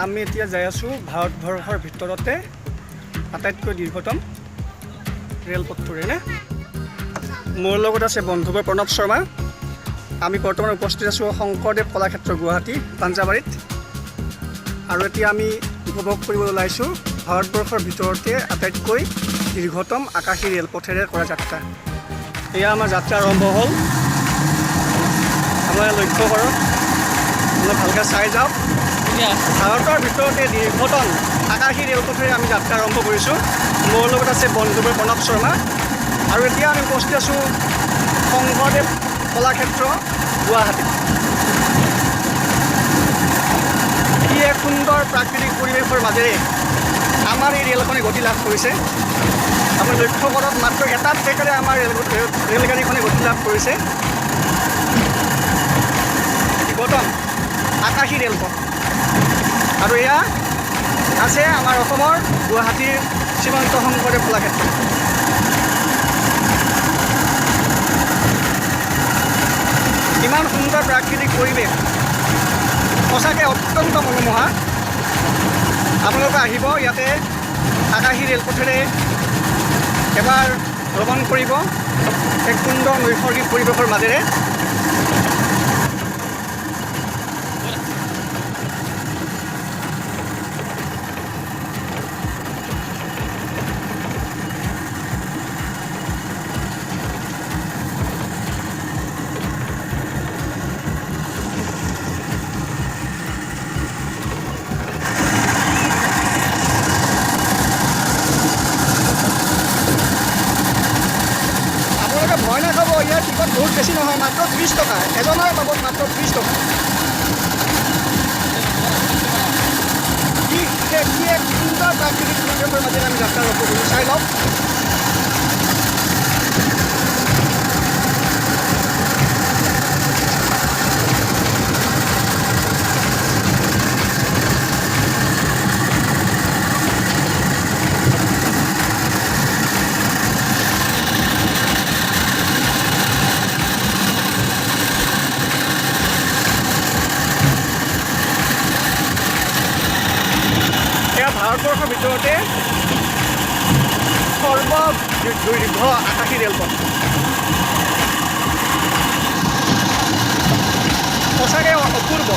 আমি এতিয়া যাই আছোঁ ভাৰতবৰ্ষৰ ভিতৰতে আটাইতকৈ দীৰ্ঘতম ৰেলপথটোৰে নে মোৰ লগত আছে বন্ধুবৰ প্ৰণৱ শৰ্মা। আমি বৰ্তমান উপস্থিত আছোঁ শংকৰদেৱ কলাক্ষেত্ৰ গুৱাহাটী পাঞ্জাবাৰীত আৰু এতিয়া আমি উপভোগ কৰিবলৈ ওলাইছোঁ ভাৰতবৰ্ষৰ ভিতৰতে আটাইতকৈ দীৰ্ঘতম আকাশী ৰেলপথেৰে কৰা যাত্ৰা। এয়া আমাৰ যাত্ৰা আৰম্ভ হ'ল। আপোনালোকে লক্ষ্য কৰক, আপোনালোকে ভালকৈ চাই যাওক। ভাৰতৰ ভিতৰতে দীৰ্ঘতম আকাশী ৰেলপথেৰে আমি যাত্ৰা আৰম্ভ কৰিছোঁ। মোৰ লগত আছে বন্ধুবৰ প্ৰণৱ শৰ্মা আৰু এতিয়া আমি উপস্থিত আছোঁ শংকৰদেৱ কলাক্ষেত্ৰ গুৱাহাটী। ই এক সুন্দৰ প্ৰাকৃতিক পৰিৱেশৰ মাজেৰে আমাৰ এই ৰেলখনে গতি লাভ কৰিছে। আপুনি লক্ষ্য কৰক, মাত্ৰ এটা ট্ৰেকেৰে আমাৰ ৰেলগাড়ীখনে গতি লাভ কৰিছে। দীৰ্ঘতম আকাশী ৰেলপথ আৰু এয়া আছে আমাৰ অসমৰ গুৱাহাটীৰ শ্ৰীমন্ত শংকৰদেৱ কলাক্ষেত্ৰ। ইমান সুন্দৰ প্ৰাকৃতিক পৰিৱেশ, সঁচাকৈ অত্যন্ত মনোমোহা। আপোনালোকে আহিব, ইয়াতে আকাশী ৰেলপথেৰে এবাৰ ভ্ৰমণ কৰিব এক সুন্দৰ নৈসৰ্গিক পৰিৱেশৰ মাজেৰে। ভয় নাখাব, ইয়াৰ টিকট বহুত বেছি নহয়, মাত্ৰ 30 টকা। এজনৰ বাবদ মাত্ৰ 30 টকা। কি এক সুন্দৰ প্ৰাকৃতিক পৰিৱেশৰ মাজেৰে আমি যাত্ৰা আৰম্ভ কৰিছোঁ, চাই লওক। ভাৰতবৰ্ষৰ ভিতৰতে সৰ্বদীৰ্ঘ আকাশী ৰেলপথ। সঁচাকৈ অপূৰ্ব।